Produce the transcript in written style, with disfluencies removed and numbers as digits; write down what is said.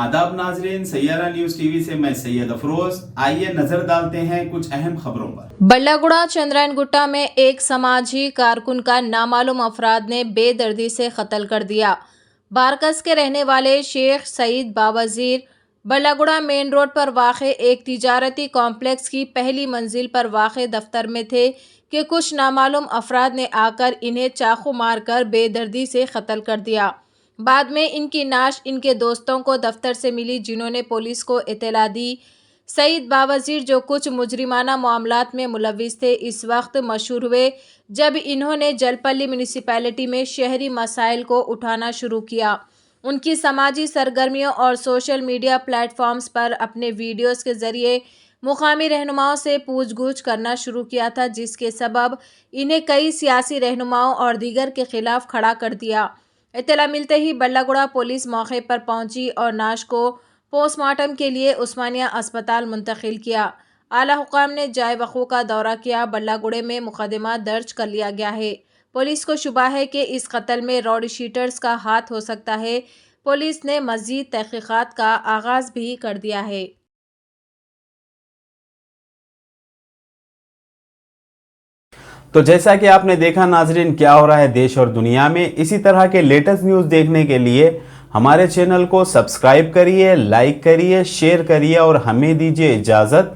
आदाब नाजरीन, Saiyaara news TV से मैं सैयद अफरोज। आइए नजर डालते हैं कुछ अहम खबरों पर। बल्लागुड़ा चंद्रायन गुट्टा में एक समाजी कारकुन का नामालूम अफराद ने बेदर्दी से कत्ल कर दिया। बारकस के रहने वाले शेख सईद बावजीर बल्लागुड़ा मेन रोड पर वाक़े एक तिजारती कॉम्प्लेक्स की पहली मंजिल पर वाक़े दफ्तर में थे कि कुछ नामालूम अफराद ने आकर इन्हें चाकू मारकर बेदर्दी से कत्ल कर दिया। बाद में इनकी नाश इनके दोस्तों को दफ्तर से मिली, जिन्होंने पुलिस को इत्तला दी। सईद बावजीर, जो कुछ मुजरिमाना मामलात में मुलविस थे, इस वक्त मशहूर हुए जब इन्होंने जलपल्ली म्यूनिसिपैलिटी में शहरी मसाइल को उठाना शुरू किया। उनकी समाजी सरगर्मियों और सोशल मीडिया प्लेटफॉर्म्स पर अपने वीडियोस के ज़रिए मुकामी रहनुमाओं से पूछ-गछ करना शुरू किया था, जिसके सबब इन्हें कई सियासी रहनुमाओं और दीगर के खिलाफ खड़ा कर दिया। इत्तला मिलते ही बल्लागुड़ा पुलिस मौके पर पहुंची और नाश को पोस्टमार्टम के लिए उस्मानिया अस्पताल मुंतकिल किया। आला हुकाम ने जाए वक़ू का दौरा किया। बल्लागुड़े में मुकदमा दर्ज कर लिया गया है। पुलिस को शुबा है कि इस कत्ल में रॉडी शीटर्स का हाथ हो सकता है। पुलिस ने मज़ीद तहक़ीक़ात का आगाज़ भी कर दिया है। तो जैसा कि आपने देखा नाजरीन, क्या हो रहा है देश और दुनिया में, इसी तरह के लेटेस्ट न्यूज़ देखने के लिए हमारे चैनल को सब्सक्राइब करिए, लाइक करिए, शेयर करिए और हमें दीजिए इजाज़त।